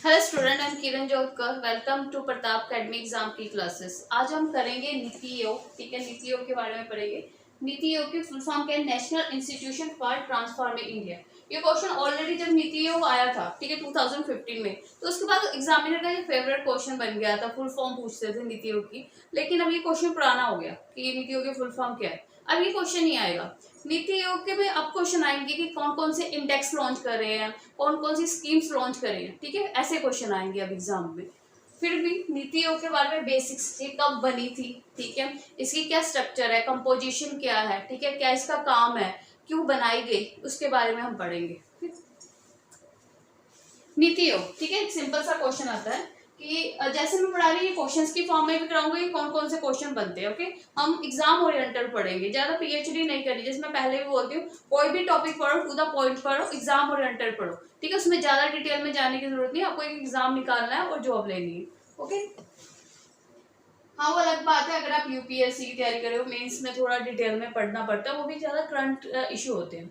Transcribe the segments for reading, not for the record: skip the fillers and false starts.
Hello student, I am Kiran Jodhkar. Welcome to Pratap academy exam की classes. आज हम करेंगे नीति आयोग। ठीक है, नीति आयोग के बारे में पढ़ेंगे। नीति आयोग की फुल फॉर्म क्या है? National institution for transforming India. ये क्वेश्चन ऑलरेडी जब नीति आयोग आया था, ठीक है, 2015 में, तो उसके बाद एग्जामिनर का ये फेवरेट क्वेश्चन बन गया था। फुल फॉर्म पूछते थे नीति आयोग की, लेकिन अब ये क्वेश्चन पुराना हो गया कि नीति आयोग की फुल फॉर्म क्या है। अब ये क्वेश्चन नहीं आएगा नीति आयोग के में। अब क्वेश्चन आएंगे कि कौन कौन से इंडेक्स लॉन्च कर रहे हैं, कौन कौन सी स्कीम्स लॉन्च कर रहे हैं। ठीक है, ऐसे क्वेश्चन आएंगे अब एग्जाम में। फिर भी नीति आयोग के बारे में बेसिक्स, ये कब बनी थी, ठीक है, इसकी क्या स्ट्रक्चर है, कंपोजिशन क्या है, ठीक है, क्या इसका काम है, क्यों बनाई गई, उसके बारे में हम पढ़ेंगे। नीति आयोग, ठीक है, एक सिंपल सा क्वेश्चन आता है कि जैसे मैं पढ़ा रही हूँ क्वेश्चंस की फॉर्म में भी कराऊंगा कि कौन कौन से क्वेश्चन बनते हैं। ओके, हम एग्जाम ओरिएंटेड पढ़ेंगे, ज्यादा पीएचडी नहीं करनी। जैसे मैं पहले भी बोलती हूँ, कोई भी टॉपिक पढ़ो, टू द पॉइंट पढ़ो, एग्जाम ओरिएंटेड पढ़ो। ठीक है, उसमें ज्यादा डिटेल में जाने की जरूरत नहीं, आपको एक एग्जाम निकालना है और जॉब लेनी है। ओके, हाँ, वो अलग बात है अगर आप यूपीएससी की तैयारी कर रहे हो, मेंस में थोड़ा डिटेल में पढ़ना पड़ता है, वो भी ज्यादा करंट इशू होते हैं।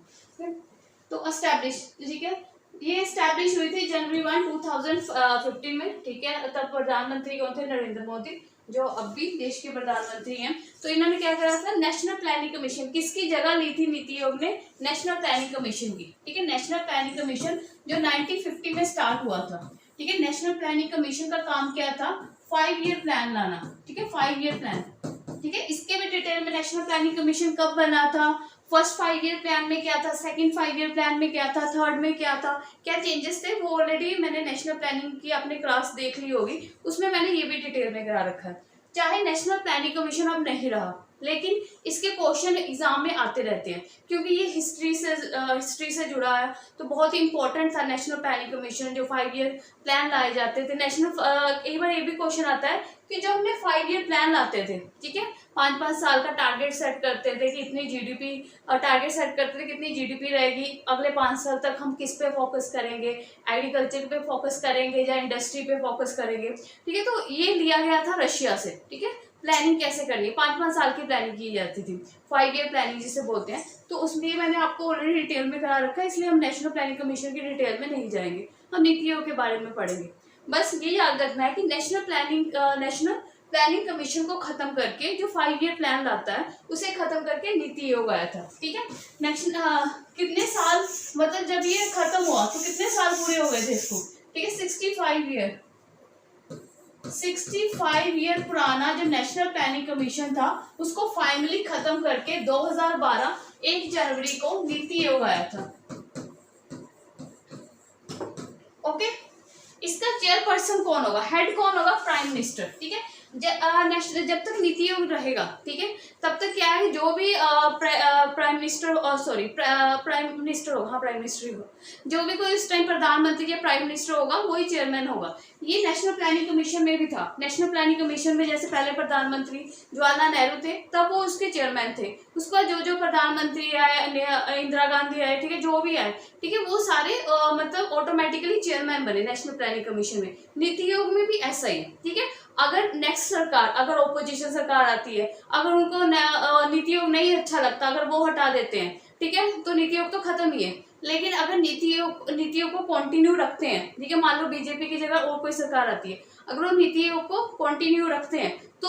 तो एस्टैब्लिश, ठीक है, ये एस्टैब्लिश हुई थी जनवरी 1, 2015 में। ठीक है, तब प्रधानमंत्री कौन थे? नरेंद्र मोदी, जो अब भी देश के प्रधानमंत्री हैं। तो इन्होंने क्या करा था? National planning commission. किसकी जगह ली थी नीति आयोग ने? नेशनल प्लानिंग कमीशन की। ठीक है, नेशनल प्लानिंग कमीशन जो 1950 में स्टार्ट हुआ था। ठीक है, नेशनल प्लानिंग कमीशन का काम क्या था? 5 ईयर प्लान लाना। ठीक है, 5 ईयर प्लान। ठीक है, इसके भी डिटेल में नेशनल प्लानिंग कमीशन कब बना था, फर्स्ट 5 ईयर प्लान में क्या था, सेकंड 5 ईयर प्लान में क्या था, थर्ड में क्या था, क्या चेंजेस थे, वो ऑलरेडी मैंने नेशनल प्लानिंग की अपने क्लास देख ली होगी, उसमें मैंने ये भी डिटेल में करा रखा है। चाहे नेशनल प्लानिंग कमीशन अब नहीं रहा, लेकिन इसके क्वेश्चन एग्जाम में आते रहते हैं, क्योंकि ये हिस्ट्री से जुड़ा है। तो बहुत ही इंपॉर्टेंट था नेशनल प्लानिंग कमीशन, जो 5 ईयर प्लान लाए जाते थे। एक बार ये भी क्वेश्चन आता है कि जो हमने 5 ईयर प्लान लाते थे, ठीक है, 5-5 साल का टारगेट सेट करते थे कि इतनी जीडीपी, टारगेट सेट करते थे कितनी जीडीपी रहेगी अगले 5 साल तक, हम किस पे फोकस करेंगे, एग्रीकल्चर पे फोकस करेंगे या इंडस्ट्री पे फोकस करेंगे। ठीक है, तो ये लिया गया था रशिया से। ठीक है, प्लानिंग कैसे करनी है, 5-5 साल की प्लानिंग की जाती थी, 5 ईयर प्लानिंग जिसे बोलते हैं। तो उसमें मैंने आपको ऑलरेडी डिटेल में करा रखा है, इसलिए हम नेशनल प्लानिंग कमीशन की डिटेल में नहीं जाएंगे, हम नीति आयोग के बारे में पढ़ेंगे। बस ये याद रखना है कि नेशनल प्लानिंग कमीशन को खत्म करके जो 5 ईयर प्लान लाता है, उसे खत्म करके नीति आयोग आया था। ठीक है, नेक्स्ट कितने साल, मतलब जब ये खत्म हुआ तो कितने साल पूरे हो गए थे इसको? ठीक है, 65 ईयर पुराना जो नेशनल प्लानिंग कमीशन था, उसको फाइनली खत्म करके 2012 1 जनवरी को नीति आयोग आया था। ओके, इसका चेयरपर्सन कौन होगा, हेड कौन होगा? Prime minister. ठीक है, जब तक नीति आयोग रहेगा, ठीक है, तब तक क्या है, जो भी prime minister, sorry prime minister होगा, हाँ प्राइम मिनिस्टर होगा, जो भी कोई उस टाइम प्रधानमंत्री या प्राइम मिनिस्टर होगा, वही चेयरमैन होगा। ये नेशनल प्लानिंग कमीशन में भी था। नेशनल प्लानिंग कमीशन में जैसे पहले प्रधानमंत्री जवाहरलाल नेहरू थे, तब वो उसके चेयरमैन थे। उसके बाद जो जो प्रधानमंत्री आए, इंदिरा गांधी आए, ठीक है, जो भी आए, ठीक है, वो सारे मतलब ऑटोमेटिकली चेयरमैन बने नेशनल प्लानिंग कमीशन में। नीति आयोग में भी ऐसा ही है। ठीक है, अगर नेक्स्ट सरकार, अगर ओपोजिशन सरकार आती है, अगर उनको नीति आयोग नहीं अच्छा लगता, अगर वो हटा देते हैं, ठीक है, तो नीति आयोग तो खत्म ही है। लेकिन अगर नीति आयोग को कंटिन्यू रखते हैं, ठीक है, मान लो बीजेपी की जगह और कोई सरकार आती है, अगर वो नीति आयोग को कंटिन्यू रखते हैं, तो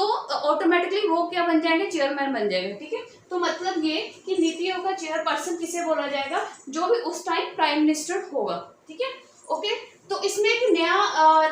ऑटोमेटिकली वो क्या बन जाएंगे? चेयरमैन बन जाएंगे। ठीक है, तो मतलब ये कि नीति आयोग का चेयरपर्सन किसे बोला जाएगा? जो भी उस टाइम प्राइम मिनिस्टर होगा। ठीक है, ओके, तो इसमें एक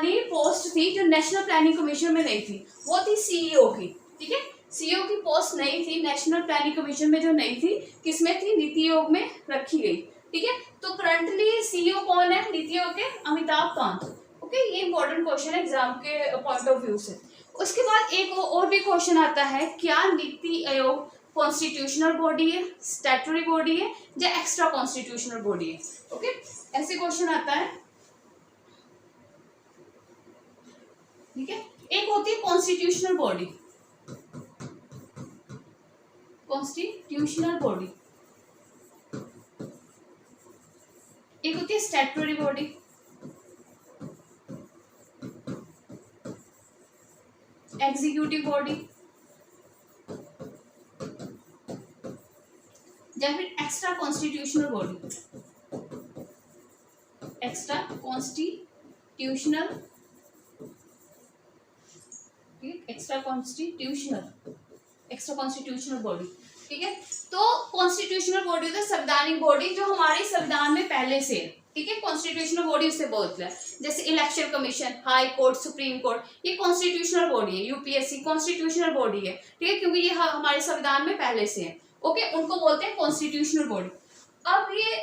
नई पोस्ट थी जो नेशनल प्लानिंग कमीशन में नहीं थी, वो थी सीईओ की। ठीक है, सीईओ की पोस्ट नहीं थी नेशनल प्लानिंग कमीशन में, जो नहीं थी, किसमें थी? नीति आयोग में रखी गई। ठीक है, तो करंटली सीईओ कौन है नीति आयोग के? अमिताभ कांत। ओके, ये इंपॉर्टेंट क्वेश्चन है एग्जाम के पॉइंट ऑफ व्यू से। उसके बाद एक और भी क्वेश्चन आता है, क्या नीति आयोग कॉन्स्टिट्यूशनल बॉडी है, स्टैट्यूटरी बॉडी है, या एक्स्ट्रा कॉन्स्टिट्यूशनल बॉडी है? ओके, ऐसे क्वेश्चन आता है। ठीक है, एक होती है कॉन्स्टिट्यूशनल बॉडी, एक होती है स्टैट्यूटरी बॉडी, एग्जीक्यूटिव बॉडी, या फिर extra constitutional body. Extra constitutional constitutional, extra constitutional body, ठीक है। तो कॉन्स्टिट्यूशनल बॉडी होता है संवैधानिक बॉडी जो हमारे संविधान में पहले से है, ठीक है। कॉन्स्टिट्यूशनल बॉडी उससे बोलते हैं, जैसे election commission, high court, supreme court, ये कॉन्स्टिट्यूशनल बॉडी है। यूपीएससी कॉन्स्टिट्यूशनल बॉडी है, ठीक है, क्योंकि ये हमारे संविधान में पहले से है। ओके, उनको बोलते हैं कॉन्स्टिट्यूशनल बॉडी। अब ये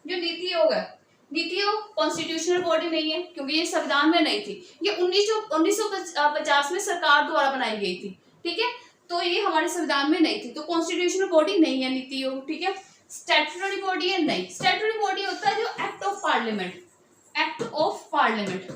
जो नीति आयोग है, नीति आयोग कॉन्स्टिट्यूशनल बॉडी नहीं है क्योंकि ये संविधान में नहीं थी, ये 1950 में सरकार द्वारा बनाई गई थी, ठीक है। तो ये हमारे संविधान में नहीं थी, तो कॉन्स्टिट्यूशनल बॉडी नहीं है नीति आयोग, ठीक है। स्टैट्यूटरी बॉडी है, नहीं। स्टैट्यूटरी बॉडी होता है जो act of parliament, act of parliament,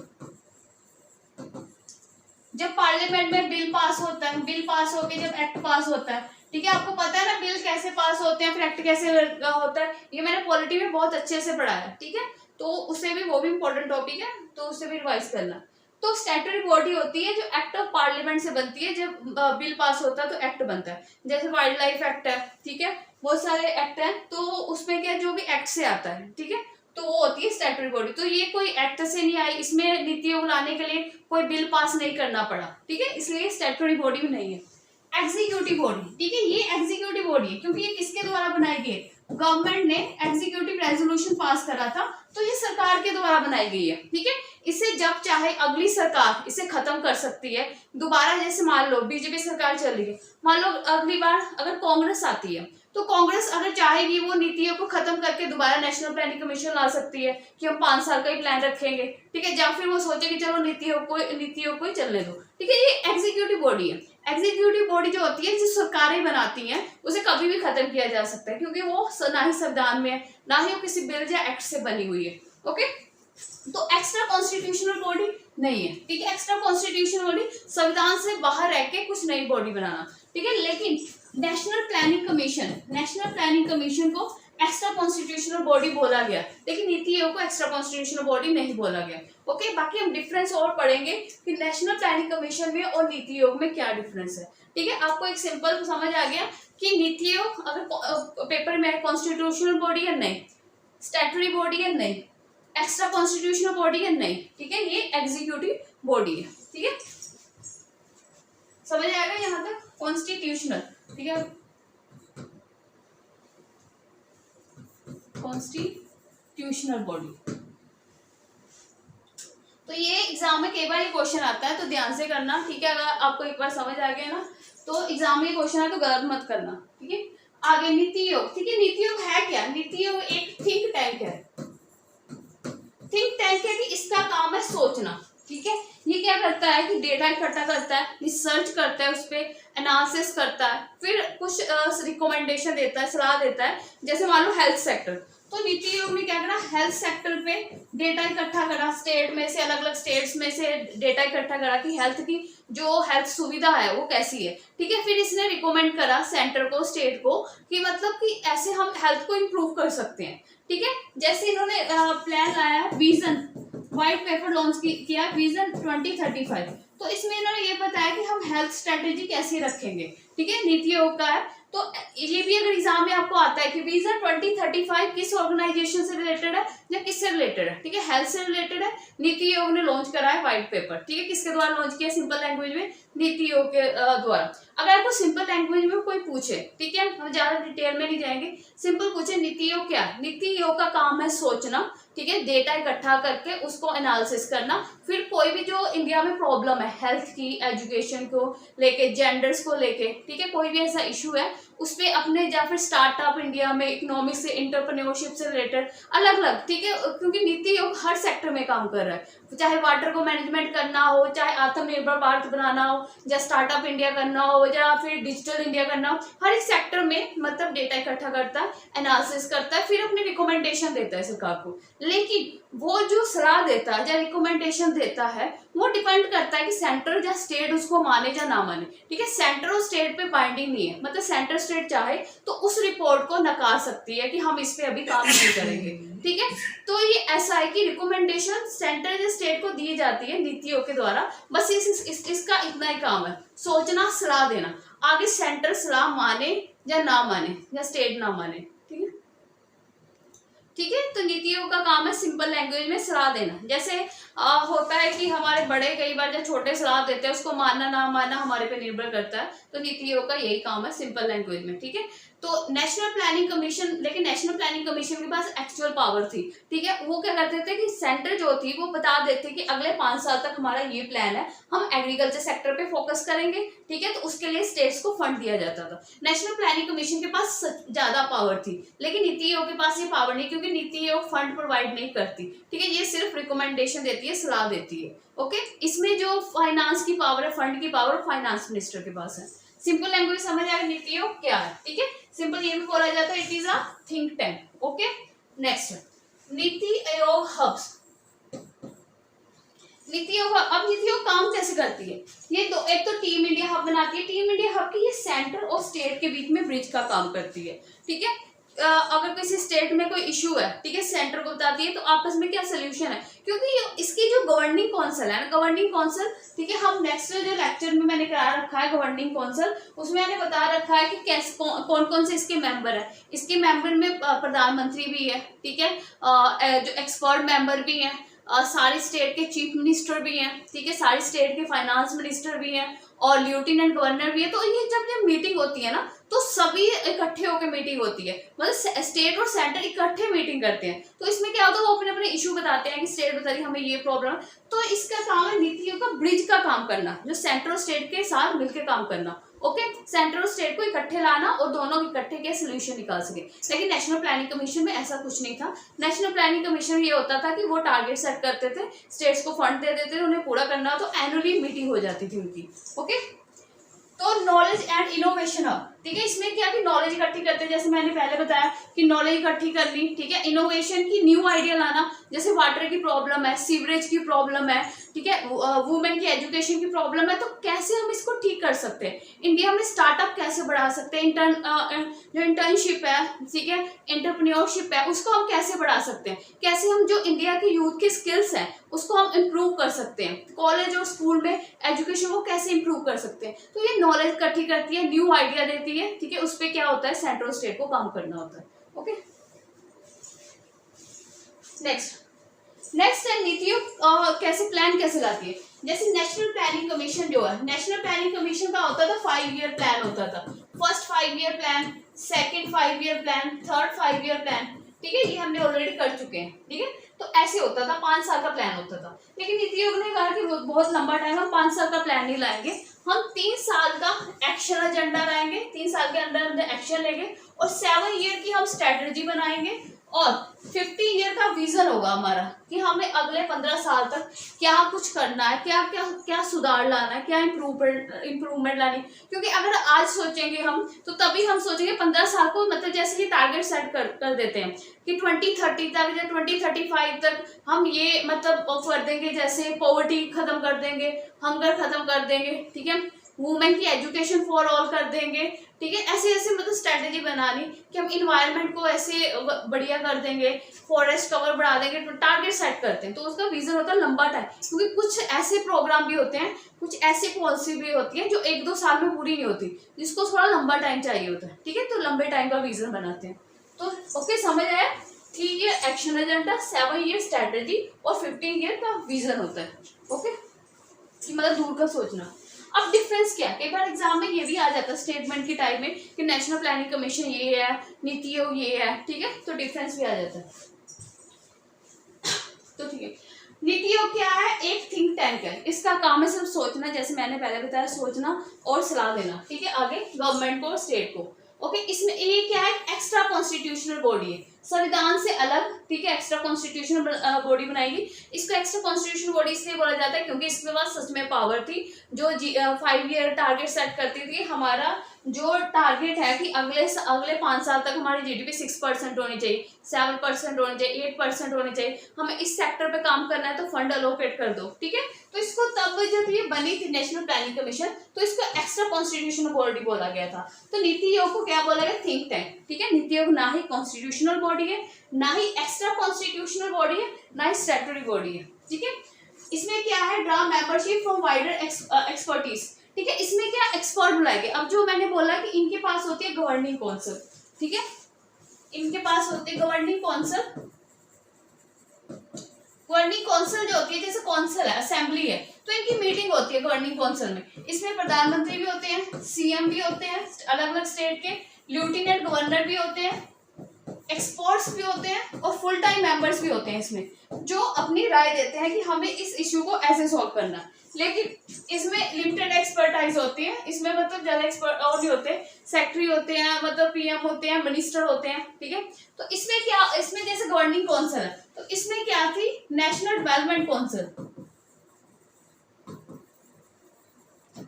जब पार्लियामेंट में बिल पास होता है, बिल पास होके जब एक्ट पास होता है, ठीक है। आपको पता है ना बिल कैसे पास होते हैं, फिर एक्ट कैसे होता है, ये मैंने पॉलिटी में बहुत अच्छे से पढ़ा है, ठीक है। तो उससे भी, वो भी इम्पोर्टेंट टॉपिक है, तो उससे भी रिवाइज करना। तो स्टैट्यूटरी बॉडी होती है जो एक्ट ऑफ पार्लियामेंट से बनती है, जब बिल पास होता है तो एक्ट बनता है। जैसे वाइल्ड लाइफ एक्ट है, ठीक है, बहुत सारे एक्ट हैं, तो उसमें क्या जो भी एक्ट से आता है, ठीक है, तो वो होती है स्टैट्यूटरी बॉडी। तो ये कोई एक्ट से नहीं आई, इसमें नीति आयोग लाने के लिए कोई बिल पास नहीं करना पड़ा, ठीक है, इसलिए स्टैट्यूटरी बॉडी भी नहीं है। एग्जीक्यूटिव बॉडी, ठीक है, ये एग्जीक्यूटिव बॉडी है क्योंकि ये किसके द्वारा बनाई गई है, गवर्नमेंट ने एग्जीक्यूटिव रेजोल्यूशन पास करा था, तो ये सरकार के द्वारा बनाई गई है, ठीक है। इसे जब चाहे अगली सरकार इसे खत्म कर सकती है दोबारा। जैसे मान लो बीजेपी सरकार चल रही है, मान लो अगली बार अगर कांग्रेस आती है, तो कांग्रेस अगर चाहेगी वो नीतियों को खत्म करके दोबारा नेशनल प्लानिंग कमीशन ला सकती है कि हम 5 साल का ही प्लान रखेंगे, ठीक है, या फिर वो सोचेगी चलो नीतियों को ही चलने दो, ठीक है। ये एग्जीक्यूटिव बॉडी है। एग्जीक्यूटिव बॉडी जो होती है, जो सरकारें बनाती हैं, उसे कभी भी खत्म किया जा सकता है क्योंकि वो ना ही संविधान में है, ना ही वो किसी बिल या एक्ट से बनी हुई है। ओके, तो एक्स्ट्रा कॉन्स्टिट्यूशनल बॉडी नहीं है, ठीक है। एक्स्ट्रा कॉन्स्टिट्यूशनल बॉडी संविधान से बाहर रह के कुछ नई बॉडी बनाना, ठीक है। लेकिन national planning commission, national planning commission को एक्स्ट्रा कॉन्स्टिट्यूशनल बॉडी बोला गया, लेकिन नीति आयोग को एक्स्ट्रा कॉन्स्टिट्यूशनल बॉडी नहीं बोला गया। ओके, बाकी हम डिफरेंस और पढ़ेंगे कि नेशनल प्लानिंग कमीशन में और नीति आयोग में क्या डिफरेंस है, ठीक है। आपको एक सिंपल समझ आ गया कि नीति आयोग अगर पेपर में कॉन्स्टिट्यूशनल बॉडी है नहीं, स्टैट्यूटरी बॉडी है नहीं, एक्स्ट्रा कॉन्स्टिट्यूशनल बॉडी है नहीं, ठीक है, ये एग्जीक्यूटिव बॉडी है, ठीक है। समझ आएगा यहाँ तक कॉन्स्टिट्यूशनल, ठीक है, कॉन्स्टिट्यूशनल बॉडी। तो ये एग्जाम में कई बार ये क्वेश्चन आता है, तो ध्यान से करना, ठीक है। अगर आपको एक बार समझ आ गया ना, तो एग्जाम में क्वेश्चन है तो गलत मत करना, ठीक है। आगे नीति आयोग, ठीक है, नीति आयोग है क्या? नीति आयोग एक थिंक टैंक है, थिंक टैंक है कि इसका काम है सोचना, ठीक है। ये क्या करता है कि डेटा इकट्ठा करता है, रिसर्च करता है, उस पर एनालिसिस करता है, फिर कुछ रिकमेंडेशन देता है, सलाह देता है। जैसे मान लो हेल्थ सेक्टर, तो नीति आयोग ने क्या करा, हेल्थ सेक्टर पे डेटा इकट्ठा करा, स्टेट में से, अलग अलग स्टेट्स में से डेटा इकट्ठा करा कि हेल्थ की जो हेल्थ सुविधा है वो कैसी है, ठीक है। फिर इसने रिकमेंड करा सेंटर को, स्टेट को, कि मतलब कि ऐसे हम हेल्थ को इम्प्रूव कर सकते हैं, ठीक है। जैसे इन्होंने प्लान लाया है, विजन व्हाइट पेपर लॉन्च किया, विजन 2035, तो इसमें इन्होंने ये बताया कि हम हेल्थ स्ट्रेटेजी कैसे रखेंगे, ठीक है, नीति आयोग का है। तो ये भी अगर एग्जाम में आपको आता है कि विजन 2035 किस ऑर्गेनाइजेशन से रिलेटेड है या किससे रिलेटेड है, ठीक है, हेल्थ से रिलेटेड है। नीति आयोग ने लॉन्च करा है व्हाइट पेपर, ठीक है, किसके द्वारा लॉन्च किया, सिंपल लैंग्वेज में नीति आयोग के द्वारा। अगर आपको सिंपल लैंग्वेज में कोई पूछे, ठीक है, हम ज्यादा डिटेल में नहीं जाएंगे, सिंपल पूछे नीति आयोग क्या है, नीति आयोग का काम है सोचना, ठीक है, डेटा इकट्ठा करके उसको एनालिसिस करना, फिर कोई भी जो इंडिया में प्रॉब्लम है हेल्थ की, एजुकेशन को लेके, जेंडर्स को लेके, ठीक है, कोई भी ऐसा इशू है उस पर अपने, या फिर स्टार्टअप इंडिया में इकोनॉमिक्स से, इंटरप्रेन्योरशिप से रिलेटेड अलग अलग, ठीक है, क्योंकि नीति आयोग हर सेक्टर में काम कर रहा है, चाहे वाटर को मैनेजमेंट करना हो, चाहे आत्मनिर्भर भारत बनाना हो, या स्टार्टअप इंडिया करना हो, या फिर डिजिटल इंडिया करना हो, हर एक सेक्टर में मतलब डेटा इकट्ठा करता है, एनालिसिस करता है, फिर अपनी रिकमेंडेशन देता है सरकार को। लेकिन वो जो सलाह देता है या रिकमेंडेशन देता है वो डिपेंड करता है कि सेंटर या स्टेट उसको माने या ना माने, ठीक है। सेंटर और स्टेट पे बाइंडिंग नहीं है, मतलब सेंटर स्टेट चाहे तो उस रिपोर्ट को नकार सकती है कि हम इस पे अभी काम नहीं करेंगे, ठीक है। तो ये ऐसा है कि रिकमेंडेशन सेंटर या स्टेट को दी जाती है नीति आयोग के द्वारा, बस इसका इतना ही काम है, सोचना, सलाह देना। आगे सेंटर सलाह माने या ना माने या स्टेट ना माने, ठीक है। ठीक है। तो नीति आयोग का काम है सिंपल लैंग्वेज में सलाह देना। जैसे होता है कि हमारे बड़े कई बार जब छोटे सलाह देते हैं उसको मानना ना मानना हमारे पे निर्भर करता है, तो नीति आयोग का यही काम है सिंपल लैंग्वेज में, ठीक है। तो नेशनल प्लानिंग कमीशन, लेकिन नेशनल प्लानिंग कमीशन के पास एक्चुअल पावर थी, ठीक है। वो क्या करते थे कि सेंटर जो थी वो बता देते कि अगले 5 साल तक हमारा ये प्लान है, हम एग्रीकल्चर सेक्टर पे फोकस करेंगे, ठीक है। तो उसके लिए स्टेट्स को फंड दिया जाता था। नेशनल प्लानिंग कमीशन के पास ज्यादा पावर थी, लेकिन नीति आयोग के पास ये पावर नहीं, क्योंकि नीति आयोग फंड प्रोवाइड नहीं करती, ठीक है। ये सिर्फ रिकमेंडेशन देती है, सलाह देती है, ओके। इसमें जो फाइनेंस की पावर है, फंड की पावर फाइनेंस मिनिस्टर के पास है। सिंपल लैंग्वेज समझ आएगा नीति आयोग क्या है, ठीक है। सिंपल ये भी बोला जाता है it is a think tank, okay. Next NITI Aayog hubs. NITI Aayog, अब नीति आयोग काम कैसे करती है? ये दो, एक तो टीम इंडिया हब बनाती है। टीम इंडिया हब की ये सेंटर और स्टेट के बीच में ब्रिज का काम करती है, ठीक है। अगर किसी स्टेट में कोई इशू है, ठीक है, सेंटर को बताती है तो आपस में क्या सोल्यूशन है, क्योंकि इसकी जो गवर्निंग काउंसिल है ना, गवर्निंग काउंसिल, ठीक है, हम नेक्स्ट जो लेक्चर में मैंने करा रखा है गवर्निंग काउंसिल, उसमें मैंने बता रखा है कि कैसे कौन कौन से इसके मेंबर है। इसके मेंबर में प्रधानमंत्री भी है, ठीक है, जो एक्सपर्ट मेंबर भी हैं, सारे स्टेट के चीफ मिनिस्टर भी हैं, ठीक है, सारे स्टेट के फाइनेंस मिनिस्टर भी हैं और लेफ्टिनेंट गवर्नर भी है। तो ये जब मीटिंग होती है ना तो सभी इकट्ठे होकर मीटिंग होती है, मतलब स्टेट और सेंटर इकट्ठे मीटिंग करते हैं। तो इसमें क्या होता है, वो अपने अपने इशू बताते हैं कि स्टेट बता रही हमें ये प्रॉब्लम, तो इसका काम है नीति आयोग का ब्रिज का काम करना, जो सेंटर और स्टेट के साथ मिलकर काम करना, ओके। सेंटर और स्टेट को इकट्ठे लाना और दोनों इकट्ठे के सोल्यूशन निकाल सके। लेकिन नेशनल प्लानिंग कमीशन में ऐसा कुछ नहीं था। नेशनल प्लानिंग कमीशन ये होता था कि वो टारगेट सेट करते थे, स्टेट्स को फंड दे देते थे, उन्हें पूरा करना हो तो एनुअली मीटिंग हो जाती थी उनकी, ओके। तो नॉलेज एंड इनोवेशन हब, ठीक है, इसमें क्या कि नॉलेज इकट्ठी करते हैं, जैसे मैंने पहले बताया कि नॉलेज इकट्ठी करनी, ठीक है। इनोवेशन की न्यू आइडिया लाना, जैसे वाटर की प्रॉब्लम है, सीवरेज की प्रॉब्लम है, ठीक है, वुमेन की एजुकेशन की प्रॉब्लम है, तो कैसे हम इसको ठीक कर सकते हैं, इंडिया में स्टार्टअप कैसे बढ़ा सकते हैं, जो इंटर्नशिप है, ठीक है, एंटरप्रेन्योरशिप है, उसको हम कैसे बढ़ा सकते हैं, कैसे हम जो इंडिया के यूथ की स्किल्स हैं उसको हम इम्प्रूव कर सकते हैं, कॉलेज और स्कूल में एजुकेशन को कैसे इम्प्रूव कर सकते हैं। तो ये नॉलेज इकट्ठी करती है, न्यू आइडिया देती है, ठीक है। उस पर क्या होता है, सेंट्रल स्टेट को काम करना होता है, ओके। नेक्स्ट है नीति आयोग कैसे प्लान कैसे लाती है। जैसे नेशनल प्लानिंग कमीशन जो है, नेशनल प्लानिंग कमीशन का होता था 5 ईयर प्लान होता था, first 5 year plan, second 5 year plan, third 5 year plan, ठीक है, ये हमने ऑलरेडी कर चुके हैं, ठीक है। तो ऐसे होता था, 5 साल का प्लान होता था। लेकिन नीति आयोग ने कहा कि बहुत लंबा टाइम, हम 5 साल का प्लान नहीं लाएंगे, हम 3 साल का एक्शन एजेंडा लाएंगे, 3 साल के अंदर अंदर एक्शन लेंगे और 7 ईयर की हम स्ट्रेटेजी बनाएंगे और 50 ईयर का विजन होगा हमारा कि हमें अगले 15 साल तक क्या कुछ करना है, क्या क्या क्या सुधार लाना है, क्या इम्प्रूवमेंट लानी। क्योंकि अगर आज सोचेंगे हम तो तभी हम सोचेंगे 15 साल को, मतलब जैसे कि टारगेट सेट कर देते हैं कि 2030 तक या 2035 तक हम ये मतलब कर देंगे, जैसे पॉवर्टी खत्म कर देंगे, हंगर खत्म कर देंगे, ठीक है, वुमेन की एजुकेशन फॉर ऑल कर देंगे, ठीक है। ऐसे ऐसे मतलब स्ट्रेटेजी बनानी कि हम इन्वायरमेंट को ऐसे बढ़िया कर देंगे, फॉरेस्ट कवर बढ़ा देंगे, तो टारगेट सेट करते हैं। तो उसका विजन होता है लंबा टाइम, क्योंकि कुछ ऐसे प्रोग्राम भी होते हैं, कुछ ऐसी पॉलिसी भी होती है जो 1-2 साल में पूरी नहीं होती, जिसको थोड़ा लंबा टाइम चाहिए होता है, ठीक है। तो लंबे टाइम का विजन बनाते हैं। तो ओके, समझ आया, 3 year action agenda, 7 year strategy और 15 ईयर का विजन होता है, ओके, मतलब दूर का सोचना। अब डिफरेंस क्या है, कई बार एग्जाम में ये भी आ जाता है स्टेटमेंट के टाइम में कि नेशनल प्लानिंग कमीशन ये है, नीति आयोग ये है, ठीक है, तो डिफरेंस भी आ जाता है। तो ठीक है, नीति आयोग क्या है, एक थिंक टैंक है, इसका काम है सिर्फ सोचना, जैसे मैंने पहले बताया, सोचना और सलाह देना, ठीक है, आगे गवर्नमेंट को और स्टेट को, ओके। इसमें ये क्या है, एक्स्ट्रा कॉन्स्टिट्यूशनल बॉडी है, संविधान से अलग, ठीक है, एक्स्ट्रा कॉन्स्टिट्यूशनल बॉडी बनाएगी। इसको एक्स्ट्रा कॉन्स्टिट्यूशनल बॉडी इसलिए बोला जाता है क्योंकि इसके पास सच में पावर थी, जो 5 ईयर टारगेट सेट करती थी। हमारा जो टारगेट है कि अगले 5 साल तक हमारी जीडीपी 6% होनी चाहिए, 7% होनी चाहिए, 8% होनी चाहिए, हमें इस सेक्टर पे काम करना है तो फंड अलोकेट कर दो, ठीक है। तो इसको तब जब ये बनी थी नेशनल प्लानिंग कमीशन, तो इसको एक्स्ट्रा कॉन्स्टिट्यूशनल बॉडी बोला गया था। तो नीति आयोग को क्या बोला गया, थिंक टैंक, ठीक है। नीति आयोग ना ही कॉन्स्टिट्यूशनल बॉडी है, ना ही एक्स्ट्रा कॉन्स्टिट्यूशनल बॉडी है, ना ही स्टैट्यूटरी बॉडी है, ठीक है। इसमें क्या है, draw membership from wider expertise, ठीक है। इसमें क्या एक्सपर्ट बुलाएंगे, अब जो मैंने बोला कि इनके पास होती है गवर्निंग काउंसिल, ठीक है, इनके पास होती है गवर्निंग काउंसिल। गवर्निंग काउंसिल जो होती है, जैसे काउंसिल है, असेंबली है, तो इनकी मीटिंग होती है गवर्निंग काउंसिल में। इसमें प्रधानमंत्री भी होते हैं, सीएम भी होते हैं अलग अलग स्टेट के, लेफ्टिनेंट गवर्नर भी होते हैं, एक्सपर्ट्स भी होते हैं और फुल टाइम मेंबर्स भी होते हैं इसमें, जो अपनी राय देते हैं कि हमें इस इश्यू को ऐसे सॉल्व करना है। लेकिन इसमें लिमिटेड एक्सपर्टाइज होती है, इसमें मतलब ज्यादा एक्सपर्ट और नहीं होते, सेक्रेटरी होते हैं, मतलब पीएम होते हैं, मिनिस्टर होते हैं, ठीक है। तो इसमें क्या, इसमें जैसे गवर्निंग काउंसिल है, तो इसमें क्या थी, नेशनल डेवलपमेंट काउंसिल।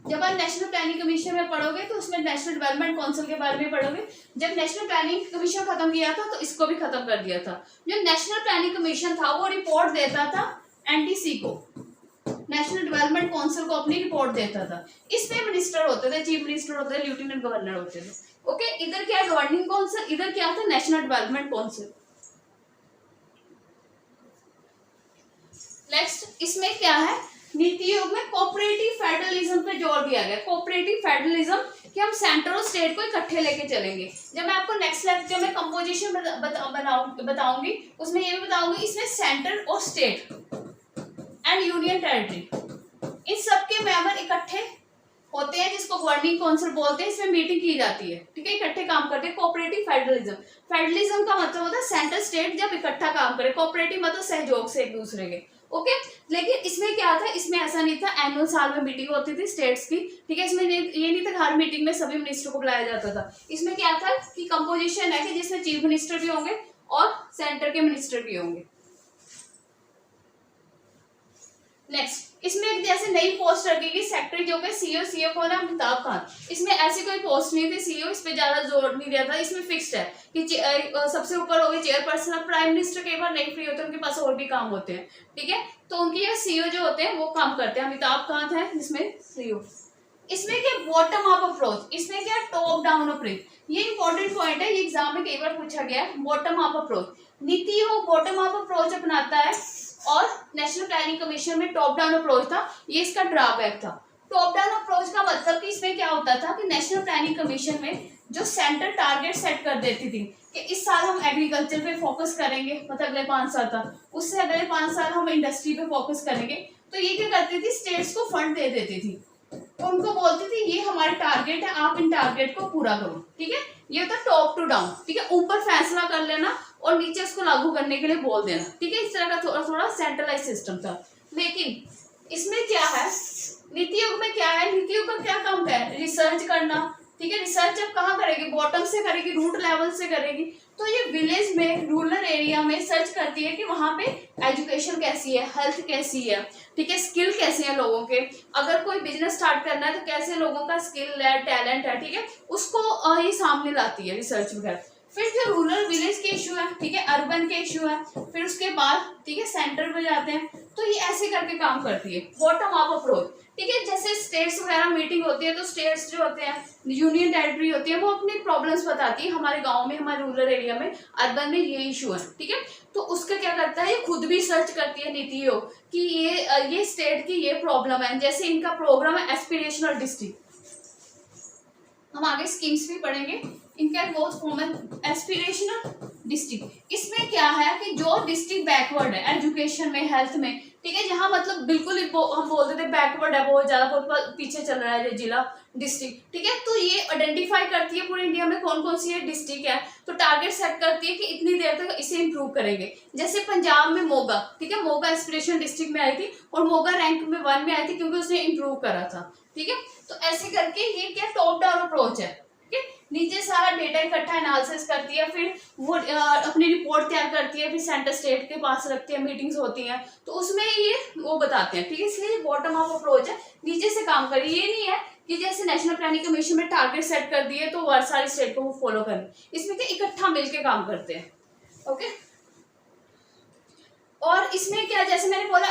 जब आप नेशनल प्लानिंग कमीशन में पढ़ोगे तो उसमें नेशनल डेवलपमेंट काउंसिल के बारे में पढ़ोगे। जब नेशनल प्लानिंग कमीशन खत्म किया था तो इसको भी खत्म कर दिया था। जो नेशनल प्लानिंग कमीशन था वो रिपोर्ट देता था एनडीसी को, नेशनल डेवलपमेंट काउंसिल को अपनी रिपोर्ट देता था। इसमें मिनिस्टर होते थे, चीफ मिनिस्टर होते थे, लेफ्टिनेंट गवर्नर होते थे। ओके, इधर क्या है गवर्निंग काउंसिल, इधर क्या था नेशनल डेवलपमेंट काउंसिल। नेक्स्ट इसमें क्या है, नीति आयोग में कोऑपरेटिव फेडरलिज्म पे जोर दिया गया। कोऑपरेटिव फेडरलिज्म कि हम सेंटर और स्टेट को इकट्ठे लेके चलेंगे। जब मैं आपको नेक्स्ट लेक्चर में कंपोजिशन बताऊंगी उसमें ये भी बताऊंगी, इसमें सेंटर और state and union territory in सबके मेंबर इकट्ठे होते हैं, जिसको गवर्निंग काउंसिल बोलते हैं। इसमें मीटिंग की जाती है, ठीक है, इकट्ठे काम करते हैं। कोऑपरेटिव फेडरलिज्म, फेडरलिज्म का मतलब होता है सेंटर स्टेट जब इकट्ठा काम करे, कोऑपरेटिव मतलब सहयोग से एक दूसरे के। ओके, लेकिन इसमें क्या था, इसमें ऐसा नहीं था, एनुअल साल में मीटिंग होती थी स्टेट्स की, ठीक है। इसमें ये नहीं था हर मीटिंग में सभी मिनिस्टर को बुलाया जाता था। इसमें क्या था कि कंपोजिशन है कि जिसमें चीफ मिनिस्टर भी होंगे और सेंटर के मिनिस्टर भी होंगे। नेक्स्ट इसमें जैसे नई पोस्ट रखेगी सेक्रेटरी जो कि सीईओ, सीईओ को ना अमिताभ कांत। इसमें ऐसी कोई पोस्ट नहीं थी, सीईओ इस पे ज्यादा जोर नहीं दिया था। इसमें फिक्स्ड है कि सबसे ऊपर होगी चेयरपर्सन। प्राइम मिनिस्टर कई बार नहीं फ्री होते, उनके पास और भी काम होते हैं, ठीक है, तो उनकी ये सीईओ जो होते हैं वो काम करते हैं। अमिताभ कांत है जिसमें सीईओ। इसमें क्या बॉटम अप अप्रोच, इसमें क्या टॉप डाउन अप्रोच। ये इंपॉर्टेंट पॉइंट है, ये एग्जाम में कई बार पूछा गया है। Bottom up approach, NITI Aayog bottom up approach अपनाता है और नेशनल प्लानिंग कमीशन में टॉप डाउन अप्रोच था। ये इसका ड्रॉबैक था। टॉप डाउन अप्रोच का मतलब कि इसमें क्या होता था कि नेशनल प्लानिंग कमीशन में जो सेंटर टारगेट सेट कर देती थी कि इस साल हम एग्रीकल्चर पे फोकस करेंगे, मतलब अगले 5 साल तक, उससे अगले 5 साल हम इंडस्ट्री पे फोकस करेंगे। तो ये क्या करती थी, स्टेट्स को फंड दे देती थी, उनको बोलती थी ये हमारे टारगेट है, आप इन टारगेट को पूरा करो, ठीक है। ये होता टॉप टू डाउन, ठीक है, ऊपर फैसला कर लेना और नीचे उसको लागू करने के लिए बोल देना, ठीक है। इस तरह का थोड़ा थोड़ा सेंट्रलाइज सिस्टम था। लेकिन इसमें क्या है, नीति आयोग में क्या है, नीति आयोग का क्या काम है, रिसर्च करना, ठीक है। रिसर्च अब कहाँ करेगी, बॉटम से करेगी, रूट लेवल से करेगी। तो ये विलेज में, रूरल एरिया में सर्च करती है कि वहाँ पे एजुकेशन कैसी है, हेल्थ कैसी है, ठीक है, स्किल कैसे हैं लोगों के, अगर कोई बिजनेस स्टार्ट करना है तो कैसे लोगों का स्किल है, टैलेंट है, ठीक है, उसको ये सामने लाती है रिसर्च वगैरह। फिर जो रूरल विलेज के इशू है, ठीक है, अर्बन के इशू है, फिर उसके बाद ठीक है सेंटर पे जाते हैं। तो ये ऐसे करके काम करती है, बॉटम अप अप्रोच, ठीक है। जैसे स्टेट्स वगैरह मीटिंग होती है तो स्टेट्स जो होते हैं, यूनियन टेरिटरी होती है, वो अपनी प्रॉब्लम्स बताती है, हमारे गांव में, हमारे रूरल एरिया में, अर्बन में ये इशू है, ठीक है। तो उसका क्या करता है, ये खुद भी सर्च करती है नीति आयोग कि ये स्टेट की ये प्रॉब्लम है। जैसे इनका प्रोग्राम है एस्पिरेशनल डिस्ट्रिक्ट, हम आगे स्कीम्स भी पढ़ेंगे। इनका बहुत कॉमन एस्पिरेशनल डिस्ट्रिक्ट, इसमें क्या है कि जो डिस्ट्रिक्ट बैकवर्ड है एजुकेशन में, हेल्थ में, ठीक है, जहाँ मतलब बिल्कुल ही हम बोलते थे बैकवर्ड है, बहुत ज्यादा, बहुत पीछे चल रहा है जिला, डिस्ट्रिक्ट, ठीक है। तो ये आइडेंटिफाई करती है पूरे इंडिया में कौन कौन सी डिस्ट्रिक्ट है, तो टारगेट सेट करती है कि इतनी देर तक इसे इंप्रूव करेंगे। जैसे पंजाब में मोगा, ठीक है, मोगा एस्पिरेशन डिस्ट्रिक्ट में आई थी और मोगा रैंक में 1 में आई थी क्योंकि उसने इंप्रूव करा था, ठीक है। तो ऐसे करके ये क्या टॉप डाउन अप्रोच है, ठीक है। नीचे सारा डेटा इकट्ठा एनालिसिस करती है, फिर वो अपनी रिपोर्ट तैयार करती है, फिर सेंटर स्टेट के पास रखती है, मीटिंग्स होती हैं, तो उसमें ये वो बताते हैं, ठीक है। इसलिए बॉटम अप अप्रोच है, नीचे से काम करिए। ये नहीं है कि जैसे नेशनल प्लानिंग कमीशन में टारगेट सेट कर दिए तो हर सारी स्टेट को वो फॉलो करें, इसमें क्या इकट्ठा मिलके काम करते हैं, ओके। और इसमें क्या, जैसे मैंने बोला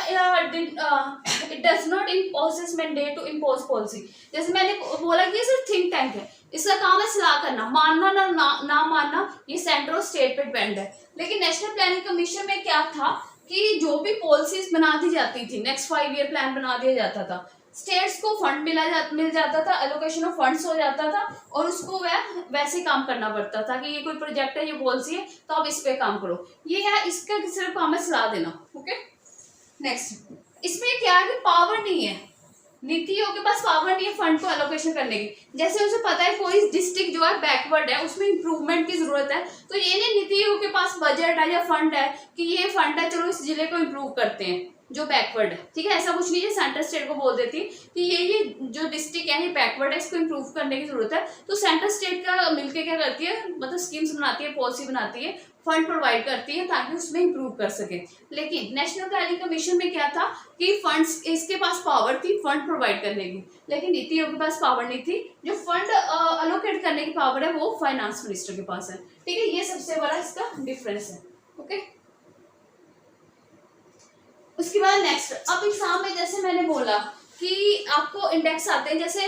it does not impose mandate to impose policy. जैसे मैंने बोला कि ये सिर्फ थिंक टैंक है, इसका काम है सलाह करना, मानना ना मानना ये सेंटर और स्टेट पे डिपेंड है। लेकिन नेशनल प्लानिंग कमीशन में क्या था कि जो भी पॉलिसीज बना दी जाती थी, नेक्स्ट 5 ईयर प्लान बना दिया जाता था, स्टेट्स को फंड मिल जाता था, एलोकेशन ऑफ फंड्स हो जाता था, और उसको वह वैसे काम करना पड़ता था कि ये कोई प्रोजेक्ट है, ये पॉलिसी है, तो आप इस पे काम करो। ये है, इसका सिर्फ काम है सलाह देना। ओके, नेक्स्ट, इसमें क्या है कि पावर नहीं है, नीति आयोग के पास पावर नहीं है फंड को एलोकेशन करने की। जैसे उसे पता है कोई डिस्ट्रिक्ट जो है बैकवर्ड है, उसमें इंप्रूवमेंट की जरूरत है, तो ये नहीं नीति आयोग के पास बजट है या फंड है कि ये फंड है, चलो इस जिले को इम्प्रूव करते हैं जो बैकवर्ड है। ठीक है, ऐसा कुछ नहीं है। सेंट्रल स्टेट को बोल देती कि ये जो डिस्ट्रिक्ट है ये बैकवर्ड है, इसको इम्प्रूव करने की जरूरत है, तो सेंट्रल स्टेट का मिलकर क्या करती है, मतलब स्कीम्स बनाती है, पॉलिसी बनाती है, फंड प्रोवाइड करती है ताकि उसमें इंप्रूव कर सके। लेकिन नेशनल प्लानिंग कमीशन में क्या था कि फंड्स, इसके पास पावर थी फंड प्रोवाइड करने की, लेकिन नीति आयोग के पास पावर नहीं थी। जो फंड अलोकेट करने की पावर है वो फाइनेंस मिनिस्टर के पास है। ठीक है, ये सबसे बड़ा इसका डिफरेंस है। ओके, उसके बाद नेक्स्ट, अब एग्जाम में जैसे मैंने बोला कि आपको इंडेक्स आते हैं, जैसे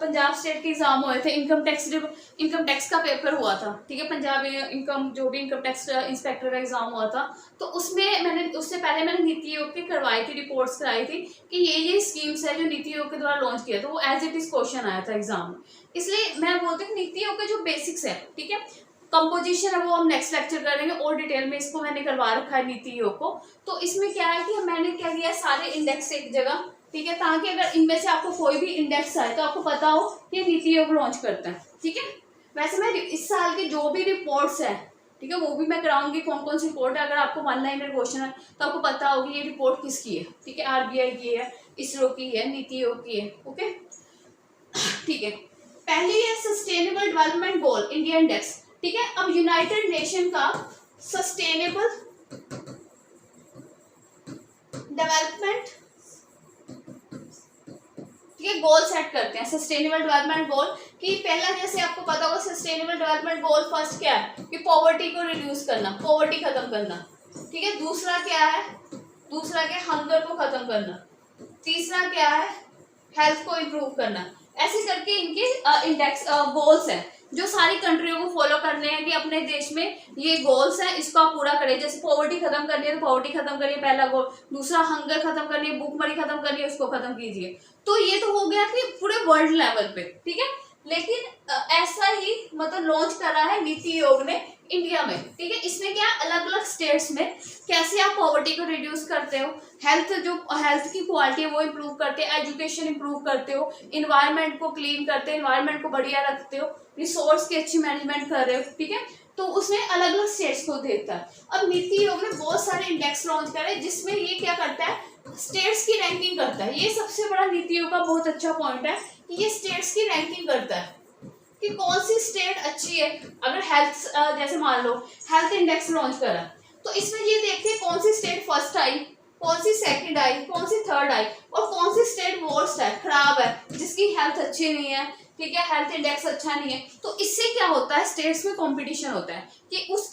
पंजाब स्टेट के एग्जाम हुए थे, इनकम टैक्स का पेपर हुआ था। ठीक है, पंजाब इनकम जो भी इनकम टैक्स इंस्पेक्टर का एग्जाम हुआ था, तो उसमें उससे पहले मैंने नीति आयोग की करवाई थी, रिपोर्ट्स कराई थी कि ये स्कीम्स है जो नीति आयोग के द्वारा लॉन्च किया था, वो एज इट इज क्वेश्चन आया था एग्जाम में। इसलिए मैं बोलती हूँ नीति आयोग के जो बेसिक्स है, ठीक है, कंपोजिशन है वो हम नेक्स्ट लेक्चर करेंगे और डिटेल में, इसको मैंने करवा रखा है नीति आयोग को। तो इसमें क्या है कि मैंने क्या किया, सारे इंडेक्स एक जगह, ठीक है, ताकि अगर इनमें से आपको कोई भी इंडेक्स आए तो आपको पता हो कि नीति आयोग लॉन्च करता है। ठीक है, वैसे मैं इस साल की जो भी रिपोर्ट्स है, ठीक है, वो भी मैं कराऊंगी, कौन कौन सी रिपोर्ट है। अगर आपको 1 लाइनर क्वेश्चन है तो आपको पता होगी ये रिपोर्ट किसकी है। ठीक है, आरबीआई की है, इसरो की है, नीति आयोग की है। ओके, ठीक है, पहली है sustainable development goal India index. ठीक है, अब यूनाइटेड नेशन का सस्टेनेबल डेवलपमेंट, ठीक है, गोल सेट करते हैं, सस्टेनेबल डेवलपमेंट गोल। कि पहला, जैसे आपको पता होगा सस्टेनेबल डेवलपमेंट गोल फर्स्ट क्या है कि पॉवर्टी को रिड्यूस करना, पॉवर्टी खत्म करना। ठीक है, दूसरा क्या है, दूसरा क्या, हंगर को खत्म करना। तीसरा क्या है, हेल्थ को इम्प्रूव करना। ऐसे करके इनके इंडेक्स गोल्स हैं जो सारी कंट्रियों को फॉलो करने हैं कि अपने देश में ये गोल्स हैं, इसको आप पूरा करें। जैसे पॉवर्टी खत्म करनी है तो पॉवर्टी खत्म करिए, पहला गोल। दूसरा हंगर खत्म करनी है, भूखमरी खत्म करनी है, उसको खत्म कीजिए। तो ये तो हो गया कि पूरे वर्ल्ड लेवल पे। ठीक है, लेकिन ऐसा ही मतलब लॉन्च करा है नीति आयोग ने इंडिया में। ठीक है, इसमें क्या अलग अलग स्टेट्स में कैसे आप पॉवर्टी को रिड्यूस करते हो, हेल्थ की क्वालिटी है वो इम्प्रूव करते हो, एजुकेशन इम्प्रूव करते हो, इन्वायरमेंट को क्लीन करते हो, इन्वायरमेंट को बढ़िया रखते हो, रिसोर्स की अच्छी मैनेजमेंट कर रहे हो। ठीक है, तो उसमें अलग अलग स्टेट्स को देखता है। अब नीति आयोग ने बहुत सारे इंडेक्स लॉन्च करे जिसमें ये क्या करता है, स्टेट्स की रैंकिंग करता है। ये सबसे बड़ा नीति आयोग का बहुत अच्छा पॉइंट है कि ये स्टेट्स की रैंकिंग करता है कि कौन सी स्टेट अच्छी है। अगर हेल्थ, जैसे मान लो हेल्थ इंडेक्स लॉन्च करा, तो इसमें ये देखते हैं कौन सी स्टेट फर्स्ट आई, कौन सी सेकंड आई, कौन सी थर्ड आई, और कौन सी स्टेट वर्स्ट है, खराब है, जिसकी हेल्थ अच्छी नहीं है। ठीक है, हेल्थ इंडेक्स अच्छा नहीं है। तो इससे क्या होता है, स्टेट्स में कंपटीशन होता है कि उस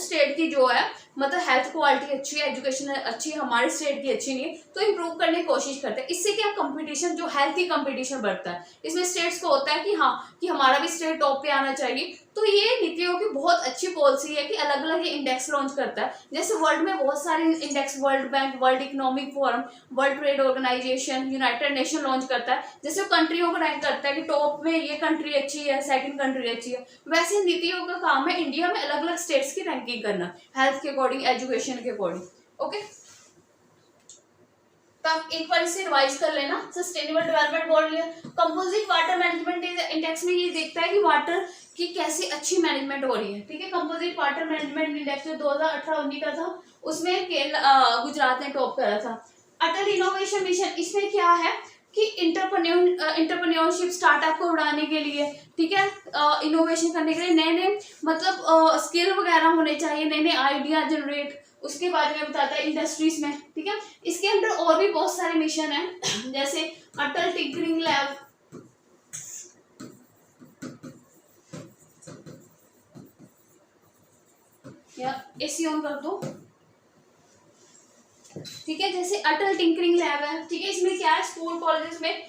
स्टेट की जो है मतलब हेल्थ क्वालिटी अच्छी है, एजुकेशन अच्छी है, हमारी स्टेट की अच्छी नहीं है, तो इम्प्रूव करने की कोशिश करते हैं। इससे क्या कंपटीशन, जो हेल्थी कंपटीशन बढ़ता है। इसमें स्टेट्स को होता है कि हाँ, कि हमारा भी स्टेट टॉप पे आना चाहिए। तो ये नीति आयोग की बहुत अच्छी पॉलिसी है कि अलग अलग ये इंडेक्स लॉन्च करता है। जैसे वर्ल्ड में बहुत सारे index, World Bank, World Economic Forum, World Trade Organization, United Nation launch करता है। जैसे कंट्रियों को रैंक करता है कि टॉप में ये कंट्री अच्छी है, सेकंड कंट्री अच्छी है, वैसे नीति आयोग का काम है इंडिया में अलग अलग स्टेट्स की रैंकिंग करना, हेल्थ के अकॉर्डिंग, एजुकेशन के अकॉर्डिंग। ओके, तो आप एक बार इसे रिवाइज कर लेना। Sustainable development goal, composite water management index में ये देखता है कि वाटर की कैसे अच्छी मैनेजमेंट हो रही है। ठीक है, कंपोजिट वाटर मैनेजमेंट इंडेक्स जो 2018-19 का था, उसमें गुजरात ने टॉप करा था। अटल इनोवेशन मिशन, इसमें क्या है कि इंटरप्रेन्योरशिप, स्टार्टअप को बढ़ाने के लिए, ठीक है, इनोवेशन करने के लिए, नए नए मतलब स्किल वगैरह होने चाहिए, नए नए आइडिया जनरेट, उसके बारे में बताता है इंडस्ट्रीज में। ठीक है, इसके अंदर और भी बहुत सारे मिशन हैं, जैसे अटल टिंकरिंग लैब, या एसी ऑन कर दो। ठीक है, जैसे अटल टिंकरिंग लैब है। ठीक है, इसमें क्या है, स्कूल कॉलेजेस में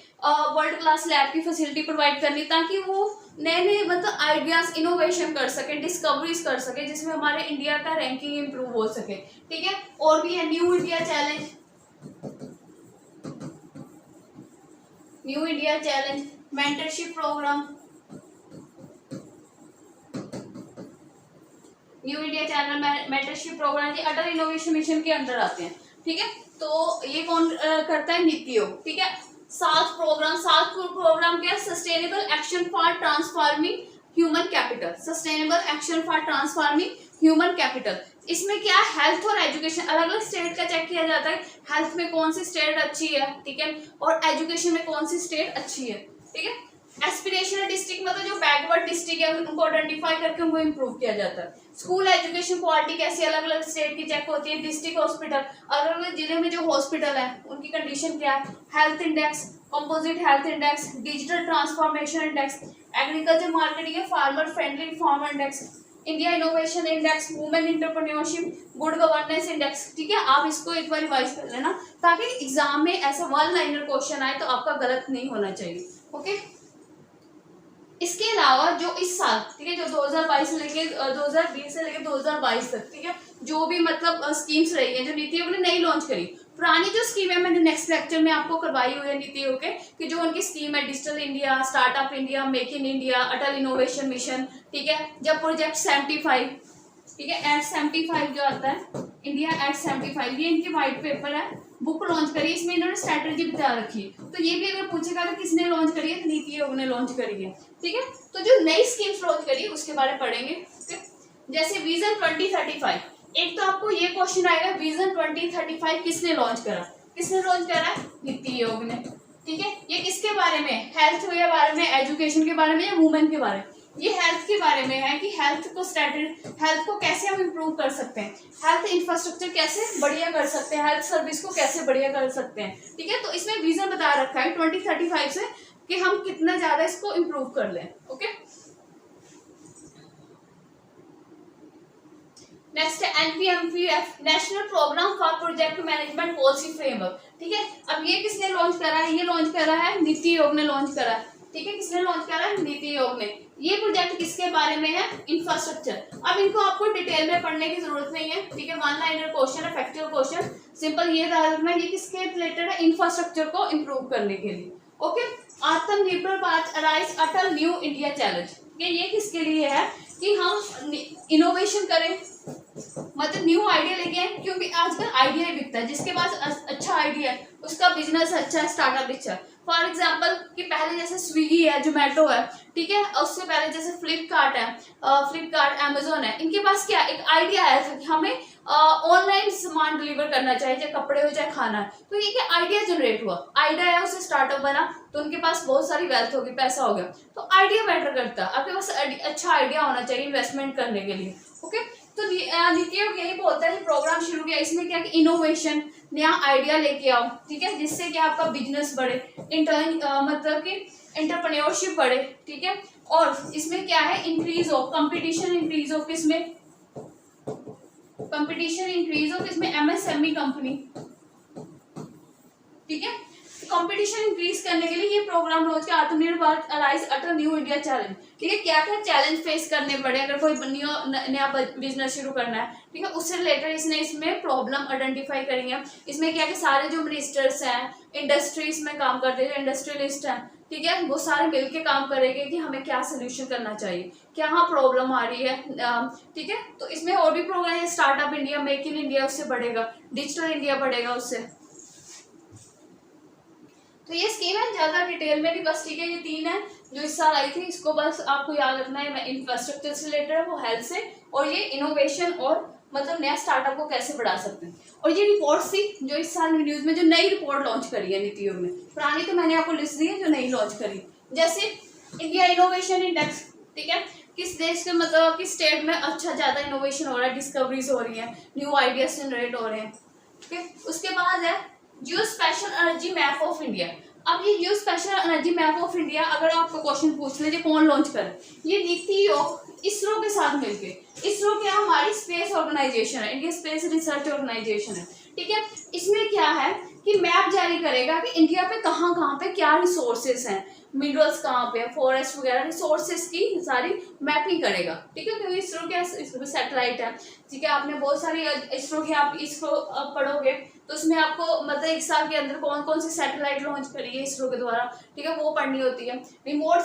वर्ल्ड क्लास लैब की फैसिलिटी प्रोवाइड करनी, ताकि वो नए नए मतलब आइडियाज, इनोवेशन कर सके, डिस्कवरीज कर सके, जिसमें हमारे इंडिया का रैंकिंग इंप्रूव हो सके। ठीक है, और भी है new India challenge, new India challenge, mentorship programme, new India channel, mentorship programme, ये अटल इनोवेशन मिशन के अंदर आते हैं। ठीक है, तो ये कौन करता है? नीति आयोग। ठीक है, सात प्रोग्राम क्या? Sustainable action for transforming human capital, sustainable action for transforming human capital. इसमें क्या? हेल्थ और एजुकेशन, अलग अलग स्टेट का चेक किया जाता है, हेल्थ में कौन सी स्टेट अच्छी है, ठीक है, और एजुकेशन में कौन सी स्टेट अच्छी है। ठीक है, एस्पिरेशनल डिस्ट्रिक्ट मतलब जो बैकवर्ड डिस्ट्रिक्ट है उनको आइडेंटिफाई करके उनको इम्प्रूव किया जाता है। स्कूल एजुकेशन क्वालिटी कैसी अलग अलग स्टेट की चेक होती है। डिस्ट्रिक्ट हॉस्पिटल, अलग अलग जिले में जो हॉस्पिटल है उनकी कंडीशन क्या है। Health index, composite health index, digital transformation index, agriculture marketing, farmer friendly farmer index, India innovation index, women entrepreneurship, good governance index. ठीक है, आप इसको एक बार रिवाइज कर लेना ताकि एग्जाम में ऐसा वन लाइनर क्वेश्चन आए तो आपका गलत नहीं होना चाहिए। ओके, इसके अलावा जो इस साल, ठीक है, जो 2022 से लेके 2020 से लेके 2022 तक, ठीक है, जो भी मतलब स्कीम्स रही है जो नीति आयोग ने नई लॉन्च करी, पुरानी जो स्कीम है मैंने नेक्स्ट लेक्चर में आपको करवाई हुई है नीति आयोग के, कि जो उनकी स्कीम है digital India, startup India, make in India, Atal innovation mission, ठीक है, जब प्रोजेक्ट 75, ठीक है, एट 75 जो आता है, इंडिया एट 75, ये इनकी व्हाइट पेपर है, बुक लॉन्च करी, इसमें इन्होंने स्ट्रेटेजी बता रखी है। तो ये भी अगर पूछेगा तो किसने लॉन्च करी है, तो नीति आयोग ने लॉन्च करी है। ठीक है, तो जो नई स्कीम्स लॉन्च करी है उसके बारे में पढ़ेंगे। जैसे विजन 2035, एक तो आपको ये क्वेश्चन आएगा, विजन 2035 किसने लॉन्च करा? किसने लॉन्च करा? नीति आयोग ने। ठीक है, ये किसके बारे में? हेल्थ के बारे में, एजुकेशन के बारे में या वुमेन के बारे में? ये हेल्थ के बारे में है कि हेल्थ को कैसे हम इम्प्रूव कर सकते हैं, हेल्थ इंफ्रास्ट्रक्चर कैसे बढ़िया कर सकते हैं, हेल्थ सर्विस को कैसे बढ़िया कर सकते हैं। ठीक है, तो इसमें विजन बता रखा है 2035 से कि हम कितना ज्यादा इसको इम्प्रूव कर लें। ओके, नेक्स्ट है NPMPF, national programme for project management policy framework. ठीक है, अब ये किसने लॉन्च करा है? ये लॉन्च करा है नीति आयोग ने लॉन्च करा है। ठीक है, किसने लॉन्च करा है? नीति आयोग ने। ये प्रोजेक्ट किसके बारे में है? इंफ्रास्ट्रक्चर। अब इनको आपको डिटेल में पढ़ने की जरूरत नहीं है। ठीक है, वन लाइनर क्वेश्चन है, फैक्चुअल क्वेश्चन, सिंपल ये रखना, ये किसके रिलेटेड है? इंफ्रास्ट्रक्चर को इम्प्रूव करने के लिए। ओके, आत्मनिर्भर भारत अराइज अटल न्यू इंडिया चैलेंज, ये किसके लिए है? कि हम इनोवेशन करें, मतलब न्यू आइडिया लेके आए, क्योंकि आजकल आइडिया ही बिकता है, जिसके पास अच्छा आइडिया है उसका बिजनेस अच्छा है, स्टार्टअप अच्छा है। फॉर एग्जाम्पल कि पहले जैसे स्विगी है, जोमेटो है, ठीक है, उससे पहले जैसे फ्लिपकार्ट है, फ्लिपकार्ट, अमेजोन है, इनके पास क्या एक आइडिया है कि हमें ऑनलाइन सामान डिलीवर करना चाहिए, चाहे कपड़े हो चाहे खाना है। तो ये क्या आइडिया जनरेट हुआ, आइडिया है, उससे स्टार्टअप बना, तो उनके पास बहुत सारी वेल्थ होगी, पैसा हो गया। तो आइडिया मैटर करता है, आपके पास अच्छा आइडिया होना चाहिए इन्वेस्टमेंट करने के लिए। ओके, तो नीति आयोग यही बोलता है, प्रोग्राम शुरू किया, इसमें क्या कि इनोवेशन, नया आइडिया लेके आओ, ठीक है, जिससे कि आपका बिजनेस बढ़े, मतलब कि एंटरप्रेन्योरशिप बढ़े। ठीक है, और इसमें क्या है? इंक्रीज हो कंपटीशन, इंक्रीज हो किसमें? कंपटीशन इंक्रीज हो किसमें? MSME company. ठीक है, कंपटीशन इंक्रीज करने के लिए ये प्रोग्राम लॉन्च किया, आत्मनिर्भर भारत अराइज अटल न्यू इंडिया चैलेंज। ठीक है, क्या क्या चैलेंज फेस करने पड़े अगर कोई नया बिजनेस शुरू करना है। ठीक है, उससे रिलेटेड इसमें प्रॉब्लम आइडेंटिफाई करेंगे। इसमें क्या कि सारे जो मिनिस्टर्स हैं, इंडस्ट्रीज में काम करते हैं, इंडस्ट्रियलिस्ट हैं, ठीक है, वो सारे मिलके काम करेंगे कि हमें क्या सोल्यूशन करना चाहिए, क्या हाँ प्रॉब्लम आ रही है। ठीक है, तो इसमें और भी प्रोग्राम है, startup India, make in India, उससे बढ़ेगा, डिजिटल इंडिया बढ़ेगा उससे। तो ये स्कीम है, ज्यादा डिटेल में नहीं, बस ठीक है, ये 3 है जो इस साल आई थी, इसको बस आपको याद रखना है। इंफ्रास्ट्रक्चर से रिलेटेड है, वो हेल्थ से, और ये इनोवेशन और मतलब नया स्टार्टअप को कैसे बढ़ा सकते हैं। और ये रिपोर्ट थी जो इस साल न्यूज में जो नई रिपोर्ट लॉन्च करी है नीति आयोग ने, पुरानी तो मैंने आपको लिस्ट दी है जो नई लॉन्च करी, जैसे इंडिया इनोवेशन इंडेक्स। ठीक है, किस देश के मतलब किस स्टेट में अच्छा ज्यादा इनोवेशन हो रहा है, डिस्कवरीज हो रही है, न्यू आइडियाज जनरेट हो रहे हैं। ठीक है, उसके बाद है geospatial energy map of India. अब ये geospatial energy map of India अगर आपको क्वेश्चन पूछ ले कौन लॉन्च करे, ये नीति आयोग इसरो के साथ मिलके, इसरो क्या हमारी स्पेस ऑर्गेनाइजेशन है, इंडिया स्पेस रिसर्च ऑर्गेनाइजेशन है। ठीक है, इसमें क्या है कि मैप जारी करेगा कि इंडिया पे कहाँ पे क्या रिसोर्सेस हैं, मिनरल्स कहाँ पे, फॉरेस्ट वगैरह, रिसोर्सेस की सारी मैपिंग करेगा। ठीक है, क्योंकि इसरो क्या सैटेलाइट है। ठीक है, आपने बहुत सारी इसरो की आप इसरो पढ़ोगे तो उसमें आपको मतलब 1 साल के अंदर कौन कौन सी सैटेलाइट लॉन्च करी है इसरो के द्वारा, ठीक है, वो पढ़नी होती है। रिमोट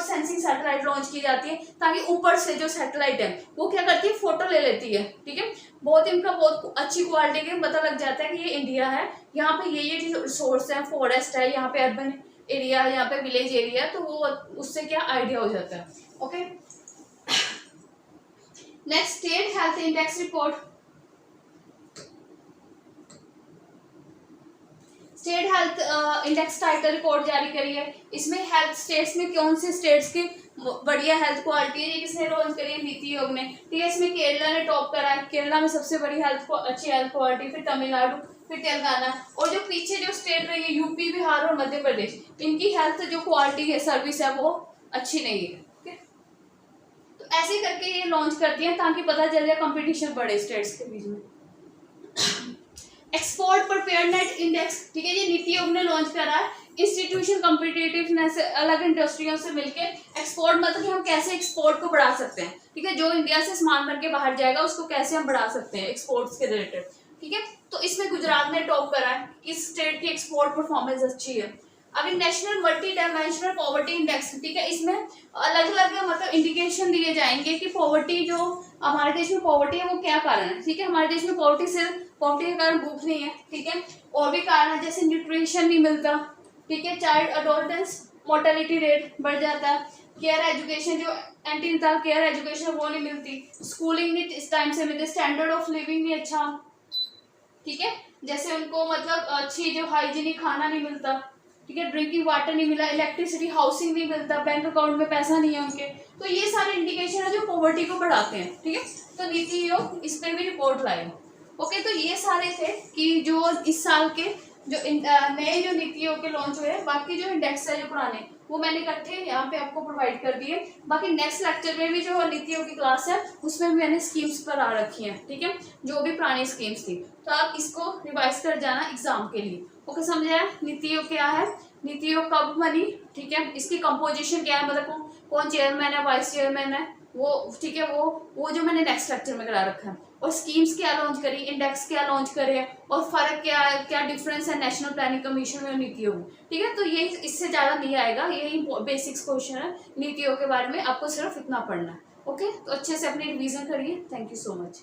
सेंसिंग सैटेलाइट लॉन्च की जाती है ताकि ऊपर से जो सैटेलाइट है वो क्या करती है, फोटो ले लेती है, ठीक है, बहुत इनका बहुत अच्छी क्वालिटी के पता लग जाता है कि ये इंडिया है, यहाँ पे ये रिसोर्स है, फॉरेस्ट है, यहाँ पे अर्बन एरिया, यहाँ पे विलेज एरिया, तो वो उससे क्या आइडिया हो जाता है। Okay, next state health index report. State health index title report जारी करी है। इसमें हेल्थ स्टेट्स में कौन से स्टेट्स की बढ़िया हेल्थ क्वालिटी है, ये किसने लॉन्च करी है, नीति आयोग ने, ठीक है। इसमें केरला ने टॉप करा है, केरला में सबसे बड़ी अच्छी हेल्थ क्वालिटी, फिर तमिलनाडु, फिर तेलंगाना, और जो पीछे जो स्टेट रही है यूपी, बिहार और मध्य प्रदेश, इनकी हेल्थ जो क्वालिटी है, सर्विस है, वो अच्छी नहीं है, ठीक है। तो ऐसे करके ये लॉन्च करती है ताकि पता चल जाए, कंपटीशन बढ़े स्टेट्स के बीच में। एक्सपोर्ट प्रिपेयरनेस इंडेक्स, ठीक है, ये नीति आयोग ने लॉन्च करा है। इंस्टीट्यूशन कॉम्पिटिटिवनेस अलग इंडस्ट्रियों से मिलके एक्सपोर्ट मतलब कि हम कैसे एक्सपोर्ट को बढ़ा सकते हैं, ठीक है, जो इंडिया से सामान बन के बाहर जाएगा उसको कैसे हम बढ़ा सकते हैं एक्सपोर्ट्स के रिलेटेड, ठीक है। तो इसमें गुजरात ने टॉप करा है, इस स्टेट की एक्सपोर्ट परफॉर्मेंस अच्छी है। अभी national multi dimensional poverty index, ठीक है, इसमें अलग अलग मतलब इंडिकेशन दिए जाएंगे कि पॉवर्टी जो हमारे देश में पॉवर्टी है वो क्या कारण है, ठीक है। हमारे देश में पॉवर्टी सिर्फ पॉवर्टी के कारण भूख नहीं है, ठीक है, और भी कारण है, जैसे न्यूट्रिशन नहीं मिलता, ठीक है, चाइल्ड अडोल्टेंस मोर्टेलिटी रेट बढ़ जाता है, केयर एजुकेशन जो एंटीनाtal केयर एजुकेशन वो नहीं मिलती, स्कूलिंग नहीं इस टाइम से मिलती, स्टैंडर्ड ऑफ लिविंग नहीं अच्छा, ठीक है, जैसे उनको मतलब अच्छी जो हाइजीनिक खाना नहीं मिलता, ठीक है, ड्रिंकिंग वाटर नहीं मिला, इलेक्ट्रिसिटी, हाउसिंग नहीं मिलता, बैंक अकाउंट में पैसा नहीं है उनके, तो ये सारे इंडिकेशन है जो पॉवर्टी को बढ़ाते हैं, ठीक है। तो नीति आयोग इस पे भी रिपोर्ट लाए। ओके, तो ये सारे थे कि जो इस साल के जो नए जो नीति आयोग के लॉन्च हुए हैं। बाकी जो इंडेक्स है जो पुराने वो मैंने इकट्ठे यहाँ पे आपको प्रोवाइड कर दिए। बाकी नेक्स्ट लेक्चर में भी जो नीति आयोग की क्लास है उसमें भी मैंने स्कीम्स पर आ रखी हैं, ठीक है, जो भी पुरानी स्कीम्स थी, तो आप इसको रिवाइज कर जाना एग्जाम के लिए। ओके, समझ आया नीति आयोग क्या है, नीति आयोग कब बनी, ठीक है, इसकी कंपोजिशन क्या है, मतलब कौन चेयरमैन है, वाइस चेयरमैन है, वो ठीक है, वो जो मैंने नेक्स्ट लेक्चर में करा रखा है, और स्कीम्स क्या लॉन्च करी, इंडेक्स क्या लॉन्च करे, और फर्क क्या डिफरेंस है नेशनल प्लानिंग कमीशन में नीति आयोग, ठीक है। तो ये इससे ज़्यादा नहीं आएगा, यही बेसिक्स क्वेश्चन है नीति आयोग के बारे में, आपको सिर्फ इतना पढ़ना है। ओके, तो अच्छे से अपनी रिवीजन करिए। Thank you so much.